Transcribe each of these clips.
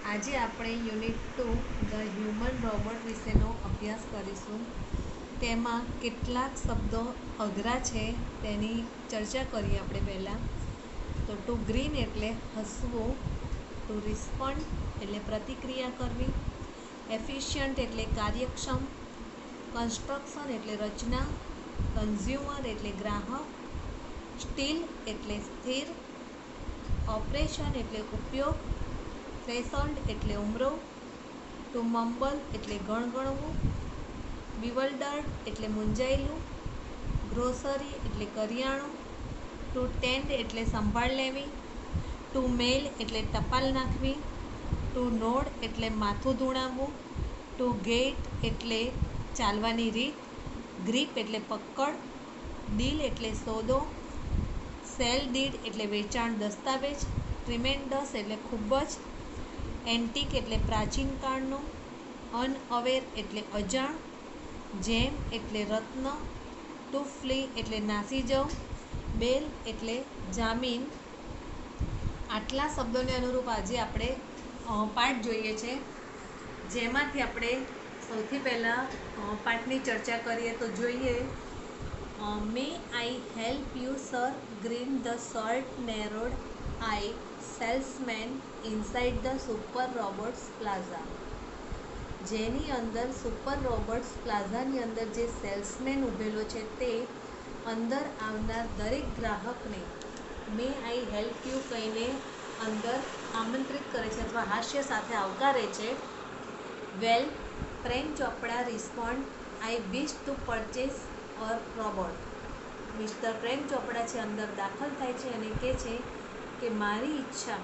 આજે આપણે unit 2 the human robot વિશેનો અભ્યાસ કરીશું. તેમાં કેટલાક શબ્દો અઘરા છે તેની ચર્ચા કરીએ આપણે પહેલાં. તો ટુ ગ્રીન એટલે હસવું, ટુ રિસ્પોન્ડ એટલે પ્રતિક્રિયા કરવી, એફિશિયન્ટ એટલે કાર્યક્ષમ, કન્સ્ટ્રક્શન એટલે રચના, કન્ઝ્યુમર એટલે ગ્રાહક, સ્ટીલ એટલે સ્થિર, ઓપરેશન એટલે ઉપયોગ, થ્રેશોલ્ડ એટલે ઉમરો, ટુ મમ્બલ એટલે ગણગણવું, બીવલ્ડર્ડ એટલે મૂંઝાયેલું, ગ્રોસરી એટલે કરિયાણું, ટુ ટેન્ડ એટલે સંભાળ લેવી, ટુ મેલ એટલે ટપાલ નાખવી, ટુ નોડ એટલે માથું ધૂણાવવું, ટુ ગેટ એટલે ચાલવાની રીત, ગ્રીપ એટલે પકડ, ડીલ એટલે સોદો, સેલ ડીડ એટલે વેચાણ દસ્તાવેજ, ટ્રીમેન્ડસ એટલે ખૂબ જ, એન્ટિક એટલે પ્રાચીન કાળનો, અનઅવેર એટલે અજાણ, જેમ એટલે રત્ન, ટુ ફ્લી એટલે નાસી જવું, બેલ એટલે જામીન. આટલા શબ્દોને અનુરૂપ આજે આપણે પાઠ જોઈએ છે, જેમાંથી આપણે સૌથી પહેલાં પાઠની ચર્ચા કરીએ તો જોઈએ. May I help you sir? Green the short નેરોડ I salesman inside the super robots plaza. જેની અંદર સુપર રોબોટ્સ પ્લાઝાની અંદર જે સેલ્સમેન ઊભેલો છે તે અંદર આવનાર દરેક ગ્રાહકને મે આઈ હેલ્પ યુ કહીને અંદર આમંત્રિત કરે છે અથવા હાસ્ય સાથે આવકારે છે. Well, Prem Chopra respond, I wish to purchase a robot. Mister Prem Chopra છે અંદર દાખલ થાય છે અને કહે છે કે મારી ઈચ્છા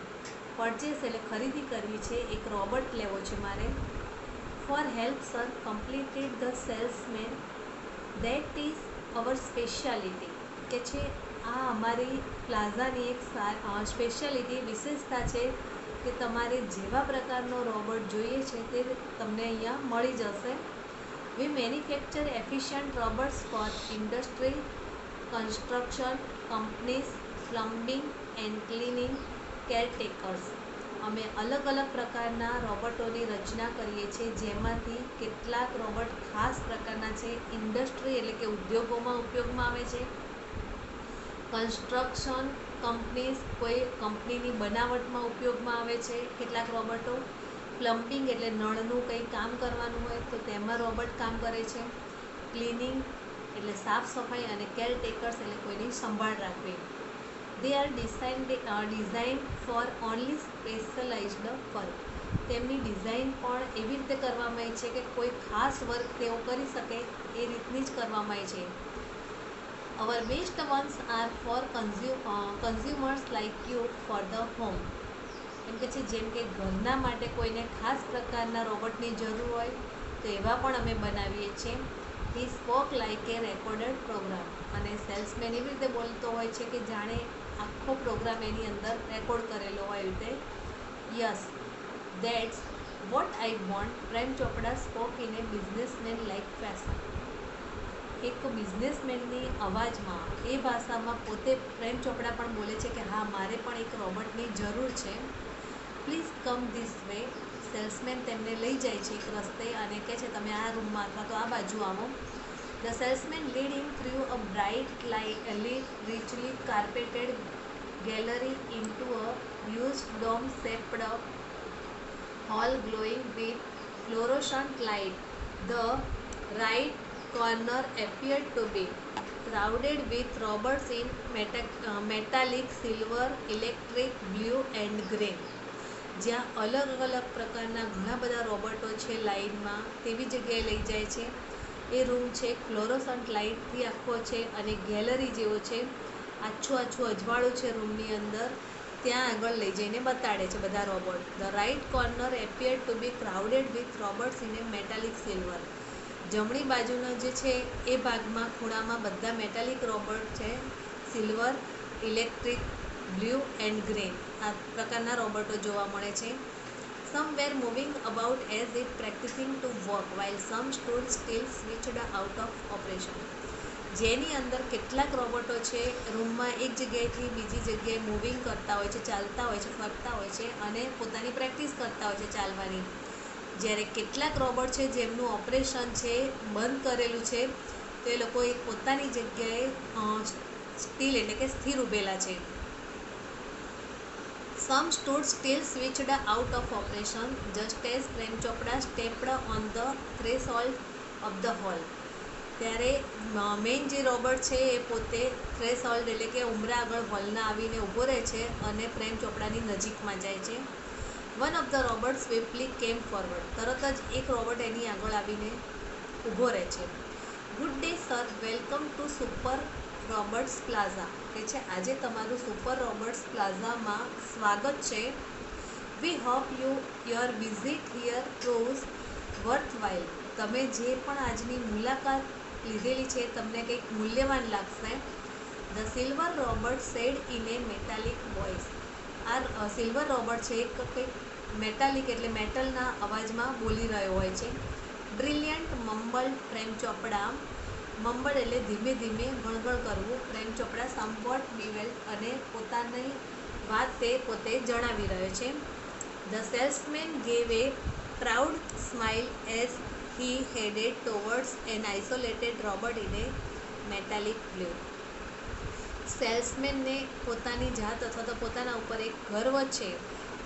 પરચેસ એટલે ખરીદી કરવી છે, એક રોબોટ લેવો છે મારે. For help sir, completed the salesman, that is our speciality. કે છે આ અમારી પ્લાઝાની એક સ્પેશિયાલિટી વિશેષતા છે કે તમારે જેવા પ્રકારનો રોબોટ જોઈએ છે તે તમને અહીંયા મળી જશે. We manufacture efficient robots for industry, construction companies, plumbing and cleaning, caretakers. અમે અલગ અલગ પ્રકારના રોબોટોની રચના કરીએ છીએ, જેમાંથી કેટલાક રોબોટ ખાસ પ્રકારના છે, ઇન્ડસ્ટ્રી એટલે કે ઉદ્યોગોમાં ઉપયોગમાં આવે છે, કન્સ્ટ્રક્શન કંપનીઝ કોઈ કંપનીની બનાવટમાં ઉપયોગમાં આવે છે કેટલાક રોબોટો, પ્લમ્બિંગ એટલે નળનું કંઈ કામ કરવાનું હોય તો તેમાં રોબોટ કામ કરે છે, ક્લિનિંગ એટલે સાફ સફાઈ અને કેરટેકર્સ એટલે કોઈની સંભાળ રાખવી. They are design four only specialized work. તેમની ડિઝાઇન પણ એવી રીતે કરવામાં આવી છે કે કોઈ ખાસ વર્ક તેઓ કરી શકે એ રીતની જ કરવામાં આવી છે. Our best ones are for consumers like you for the home. એમ કે છે જેમ કે ઘરના માટે કોઈને ખાસ પ્રકારના રોબોટની જરૂર હોય તો એવા પણ અમે બનાવીએ છીએ. He spoke like a recorded programme. અને સેલ્સમેન એવી રીતે બોલતો હોય છે કે જાણે આખો પ્રોગ્રામ એની અંદર રેકોર્ડ કરેલો હોય એવી રીતે. Yes, that's what I want. Prem Chopra spoke in a businessman like fashion. એક બિઝનેસમેનની અવાજમાં એ ભાષામાં પોતે પ્રેમ ચોપડા પણ બોલે છે કે હા, મારે પણ એક રોબોટની જરૂર છે. Please come this way. Salesman તેમને લઈ જાય છે એક રસ્તે અને કહે છે તમે આ રૂમમાં અથવા તો આ બાજુ આવો. The salesman lead him through a bright lit richly carpeted gallery into a huge dome-shaped hall glowing with fluorescent light. The right corner appeared to be crowded with robots in metallic silver, electric blue and green. જ્યાં અલગ અલગ પ્રકારના ઘણા બધા Roboto છે લાઇનમાં, તેવી જગ્યાએ લઈ જાય છે. એ રૂમ છે ફ્લોરોસન્ટ લાઇટથી આખો છે અને ગેલેરી જેવો છે, આછું અજવાળું છે રૂમની અંદર, ત્યાં આગળ લઈ જઈને બતાડે છે બધા robot. The right corner appear to be crowded with robots in a metallic silver. જમણી બાજુનો જે છે એ ભાગમાં ખૂણામાં બધા મેટાલિક રોબોટ છે, silver, electric, blue and green આ પ્રકારના રોબોટો જોવા મળે છે. Some were moving about as if practising to walk while some stood still switched out of operation. જેની અંદર કેટલાક રોબોટો છે રૂમમાં એક જગ્યાએથી બીજી જગ્યાએ મૂવિંગ કરતા હોય છે, ચાલતા હોય છે, ફરતા હોય છે અને પોતાની પ્રેક્ટિસ કરતા હોય છે ચાલવાની. જ્યારે કેટલાક રોબોટ છે જેમનું ઓપરેશન છે બંધ કરેલું છે, તો એ લોકો એક પોતાની જગ્યાએ સ્ટીલ એટલે કે સ્થિર ઊભેલા છે. Some stood still switched out of operation just as Prem Chopra stepped on the threshold of the hall. ત્યારે મેઇન જે રોબોટ છે એ પોતે થ્રેશહોલ્ડ એટલે કે ઉંબરા આગળ હોલના આવીને ઊભો રહે છે અને પ્રેમ ચોપડાની નજીકમાં જાય છે. વન ઓફ ધ રોબોટ સ્વિફ્ટલી કેમ ફોરવર્ડ. તરત જ એક રોબોટ એની આગળ આવીને ઊભો રહે છે. Good day sir, welcome to super Roberts plaza. કે છે આજે તમારું સુપર રોબર્ટ્સ પ્લાઝામાં સ્વાગત છે. We hope your visit here proves worthwhile. તમે જે પણ આજની મુલાકાત લીધેલી છે તમને કંઈક મૂલ્યવાન લાગશે. The silver robot said in a metallic voice. આ સિલ્વર રોબોટ છે એક કંઈક મેટાલિક એટલે મેટલના અવાજમાં બોલી રહ્યો હોય છે. બ્રિલિયન્ટ મમ્બલ પ્રેમ ચોપડા. મમ્બલ એટલે ધીમે ધીમે ગણગણ કરવું. પ્રેમ ચોપડા સમવોટ બીવેલ્ડ અને પોતાની વાત તે પોતે જણાવી રહ્યો છે. The salesman gave A proud smile as he headed towards an isolated robot in a metallic blue. સેલ્સમેનને પોતાની જાત અથવા તો પોતાના ઉપર એક ગર્વ છે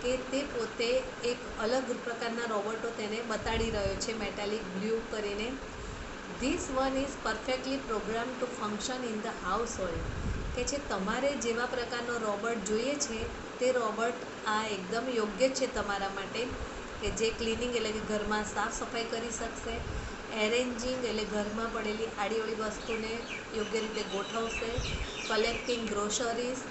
કે તે પોતે એક અલગ પ્રકારના રોબોટો તેને બતાડી રહ્યો છે મેટાલિક બ્લુ કરીને. This one is perfectly program to function in the household. કે છે તમારે જેવા પ્રકારનો રોબોટ જોઈએ છે તે રોબોટ આ એકદમ યોગ્ય છે તમારા માટે, કે જે ક્લિનિંગ એટલે કે ઘરમાં સાફ સફાઈ કરી શકશે, એરેન્જિંગ એટલે ઘરમાં પડેલી આડીઅવળી વસ્તુને યોગ્ય રીતે ગોઠવશે, કલેક્ટિંગ ગ્રોસરીઝ,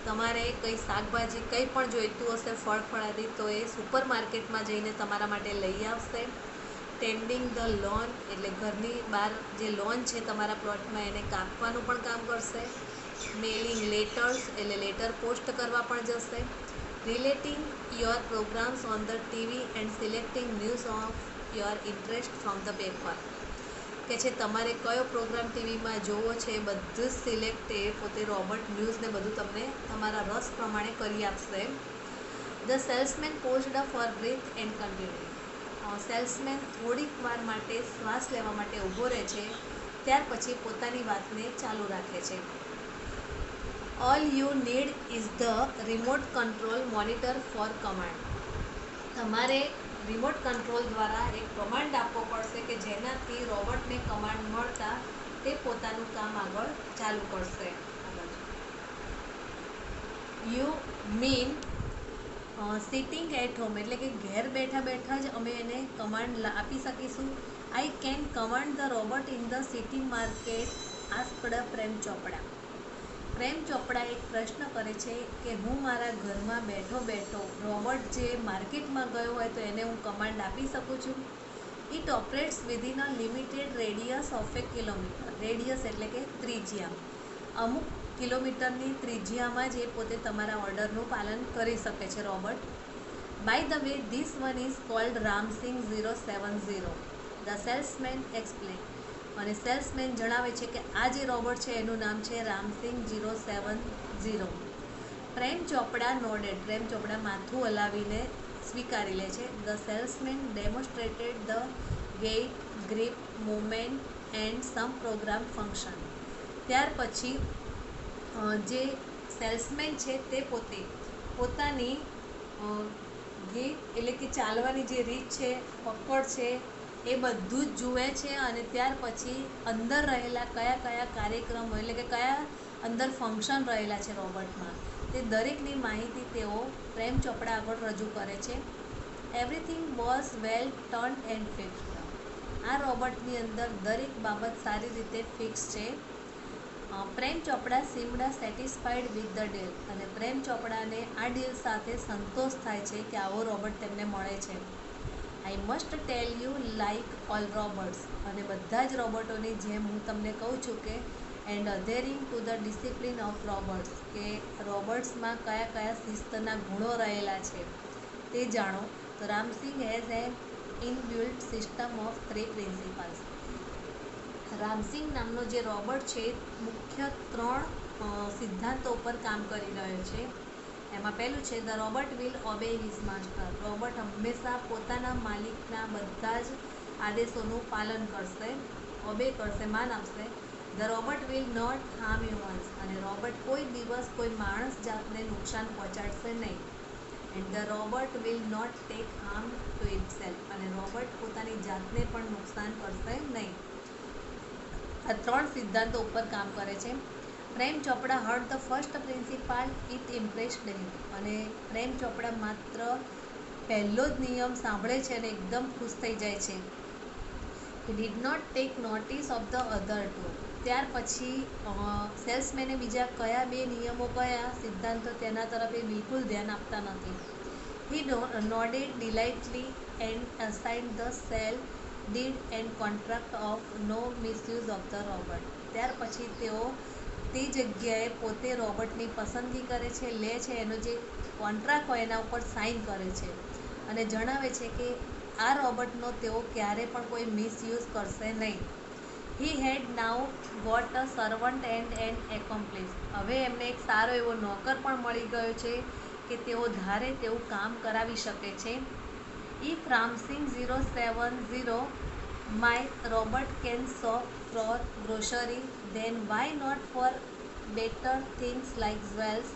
તમારે કંઈ શાકભાજી કંઈ પણ જોઈતું હશે ફળફળાદી તો એ સુપર માર્કેટમાં જઈને તમારા માટે લઈ આવશે, ટેન્ડિંગ ધ લોન એટલે ઘરની બહાર જે લોન છે તમારા પ્લોટમાં એને કાપવાનું પણ કામ કરશે, મેલિંગ લેટર્સ એટલે લેટર પોસ્ટ કરવા પણ જશે, relating your programs on the TV and selecting news of your interest from the paper. કે છે તમારે કયો પ્રોગ્રામ ટીવીમાં જોવો છે એ બધું જ સિલેક્ટ એ પોતે રોબોટ ન્યૂઝને બધું તમને તમારા રસ પ્રમાણે કરી આપશે. The salesman paused for breath and continue. Salesman થોડીક વાર માટે શ્વાસ લેવા માટે ઊભો રહે છે, ત્યાર પછી પોતાની વાતને ચાલુ રાખે છે. All you need is the remote control monitor for command. તમારે રિમોટ કંટ્રોલ દ્વારા એક કમાન્ડ આપવો પડશે કે જેનાથી રોબોટને કમાન્ડ મળતા તે પોતાનું કામ આગળ ચાલુ કરશે. You mean sitting at home એટલે કે ઘેર બેઠા બેઠા જ અમે એને કમાન્ડ આપી શકીશું. I can command the robot in the city market asked Prem Chopra. Prem ચોપડા એક પ્રશ્ન કરે છે કે હું મારા ઘરમાં બેઠો બેઠો રોબોટ જે માર્કેટમાં ગયો હોય તો એને હું કમાન્ડ આપી શકું છું. It operates within a limited radius of A kilometre. Radius એટલે કે ત્રિજ્યા. અમુક કિલોમીટરની ત્રિજ્યામાં જ એ પોતે તમારા ઓર્ડરનું પાલન કરી શકે છે robot. By the way this one is called Ramsingh 070. The salesman explain. અને સેલ્સમેન જણાવે છે કે આ જે રોબોટ છે એનું નામ છે રામસિંગ 070. પ્રેમ ચોપડા નોડેડ. પ્રેમ ચોપડા માથું હલાવીને સ્વીકારી લે છે. The salesman demonstrated the weight, grip, movement and some program function. ત્યાર પછી જે સેલ્સમેન છે તે પોતે પોતાની ગીત એટલે કે ચાલવાની જે રીત છે, પકડ છે, એ બધું જ જુએ છે અને ત્યાર પછી અંદર રહેલા કયા કયા કાર્યક્રમો એટલે કે કયા અંદર ફંક્શન રહેલા છે રોબોટમાં તે દરેકની માહિતી તેઓ પ્રેમ ચોપડા આગળ રજૂ કરે છે. Everything was well turn and fixed. આ રોબોટની અંદર દરેક બાબત સારી રીતે ફિક્સ છે. પ્રેમ ચોપડા seemed satisfied with the deal. અને પ્રેમ ચોપડાને આ ડીલ સાથે સંતોષ થાય છે કે આવો રોબોટ તેમને મળે છે. I must tell you like all robots. અને બધા જ રોબોટોની જેમ હું તમને કહું છું કે and adhering to the discipline of robots, કે રોબોટ્સમાં કયા કયા શિસ્તના ગુણો રહેલા છે તે જાણો. તો Ram Singh has N inbuilt system of 3 principles. Ram Singh નામનો જે રોબોટ છે મુખ્ય 3 સિદ્ધાંતો ઉપર કામ કરી રહ્યો છે. એમાં પહેલું છે the robot will obey his master. Robot હંમેશા પોતાના માલિકના બધા જ આદેશોનું પાલન કરશે, ઓબે કરશે, માન આપશે. The robot will not harm humans. અને રોબોટ કોઈ દિવસ કોઈ માણસ જાતને નુકસાન પહોંચાડશે નહીં. And the robot will not take harm to itself. અને રોબોટ પોતાની જાતને પણ નુકસાન કરશે નહીં. આ 3 સિદ્ધાંતો ઉપર કામ કરે છે. Prem Chopra heard the first principle, it impressed him. અને પ્રેમ ચોપડા માત્ર પહેલો જ નિયમ સાંભળે છે અને એકદમ ખુશ થઈ જાય છે. He did not take notice of the other two. ત્યાર પછી સેલ્સમેને બીજા કયા 2 નિયમો, કયા સિદ્ધાંતો, તેના તરફ એ બિલકુલ ધ્યાન આપતા નથી. He nodded delightedly and assigned the sale deed and contract of no misuse of the robot. ત્યાર પછી તેઓ તે જગ્યાએ પોતે રોબોટની પસંદગી કરે છે, લે છે, એનો જે કોન્ટ્રાક્ટ હોય એના ઉપર સાઇન કરે છે અને જણાવે છે કે આ રોબોટનો તેઓ ક્યારે પણ કોઈ મિસયુઝ કરશે નહીં. He had now got a servant and an accomplice. હવે એમને એક સારો એવો નોકર પણ મળી ગયો છે કે તેઓ ધારે તેવું કામ કરાવી શકે છે. If Ramsingh 070 my robot can shop for grocery, then why not for better things like jewels,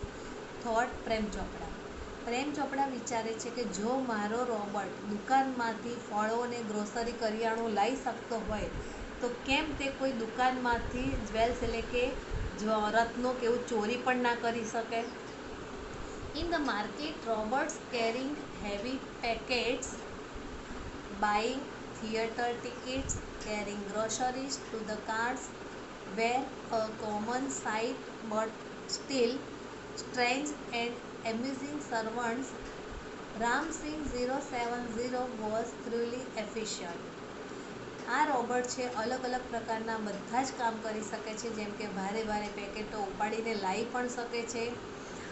thought Prem Chopra. Prem ચોપડા વિચારે છે કે જો મારો રોબોટ દુકાનમાંથી ફળો અને ગ્રોસરી કરિયાણું લાવી શકતો હોય તો કેમ તે કોઈ દુકાનમાંથી જ્વેલ્સ એટલે કે રત્નો કે એવું ચોરી પણ ના કરી શકે. In the market robots carrying heavy packets, buying theatre tickets, carrying groceries to the cars were a common sight, but still strange and amusing servants. Ramsing 070 was truly efficient. આ રોબોટ છે અલગ અલગ પ્રકારના બધા જ કામ કરી શકે છે, જેમ કે ભારે ભારે પેકેટો ઉપાડીને લાવી પણ શકે છે,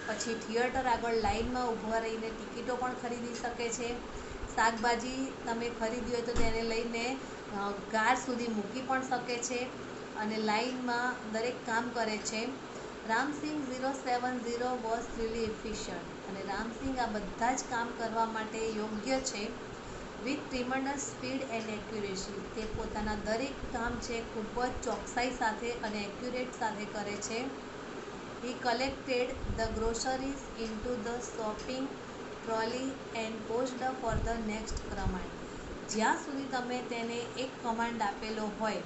પછી થિયેટર આગળ લાઇનમાં ઊભા રહીને ટિકિટો પણ ખરીદી શકે છે, શાકભાજી તમે ખરીદી હોય તો તેને લઈને કાર સુધી મૂકી પણ શકે છે અને લાઇનમાં દરેક કામ કરે છે. Ram Singh 070 was really efficient. અને રામસિંગ આ બધા જ કામ કરવા માટે યોગ્ય છે. With tremendous speed and accuracy. તે પોતાના દરેક કામ છે ખૂબ જ ચોકસાઈ સાથે અને એક્યુરેટ સાથે કરે છે. He collected the groceries into the shopping trolley and paused for the next command. જ્યાં સુધી તમે તેને એક કમાન્ડ આપેલો હોય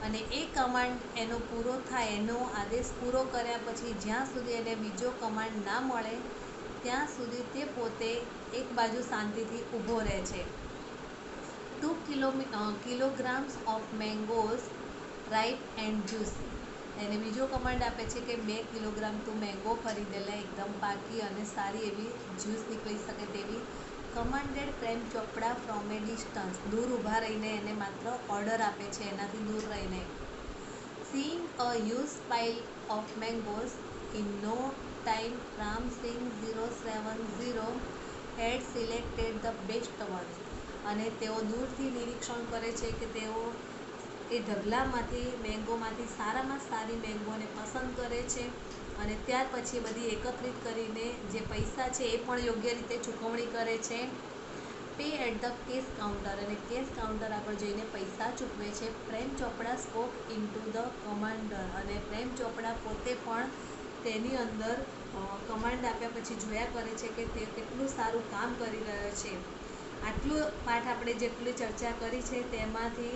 અને એ કમાન્ડ એનો પૂરો થાય, એનો આદેશ પૂરો કર્યા પછી જ્યાં સુધી એને બીજો કમાન્ડ ના મળે ત્યાં સુધી તે પોતે એક બાજુ શાંતિથી ઊભો રહે છે. 2 kilograms of mangoes ripe and juicy. એને બીજો કમાન્ડ આપે છે કે 2 કિલોગ્રામ તું મેંગો ખરીદે લે, એકદમ પાકી અને સારી એવી જ્યુસ નીકળી શકે તેવી. Commanded Prem Chopra from A distance. દૂર ઊભા રહીને એને માત્ર ઓર્ડર આપે છે, એનાથી દૂર રહીને. Seeing a huge pile of mangoes in no time, Ramsingh 070 had selected the best ones. અને તેઓ દૂરથી નિરીક્ષણ કરે છે કે તેઓ એ ઢગલામાંથી મેંગોમાંથી સારામાં સારી મેંગોને પસંદ કરે છે અને ત્યાર પછી બધી એકત્રિત કરીને જે પૈસા છે એ પણ યોગ્ય રીતે ચૂકવણી કરે છે. Pay at the cash counter. અને કેશ કાઉન્ટર આગળ જઈને પૈસા ચૂકવે છે. Prem Chopra spoke into the commander. અને પ્રેમ ચોપડા પોતે પણ તેની અંદર કમાન્ડ આપ્યા પછી જોયા કરે છે કે તે કેટલું સારું કામ કરી રહ્યો છે. આટલું પાઠ આપણે જેટલી ચર્ચા કરી છે તેમાંથી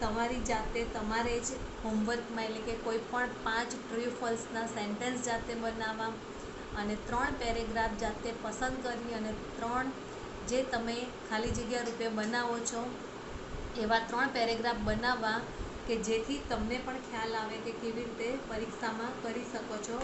તમારી જાતે તમારે જ હોમવર્કમાં એટલે કે કોઈ પણ 5 ટ્રુ ફોલ્સના સેન્ટેન્સ જાતે બનાવવા અને 3 પેરેગ્રાફ જાતે પસંદ કરી અને 3 જે તમે ખાલી જગ્યા રૂપે બનાવો છો એવા 3 પેરેગ્રાફ બનાવવા કે જેથી તમને પણ ખ્યાલ આવે કે કેવી રીતે પરીક્ષામાં કરી શકો છો.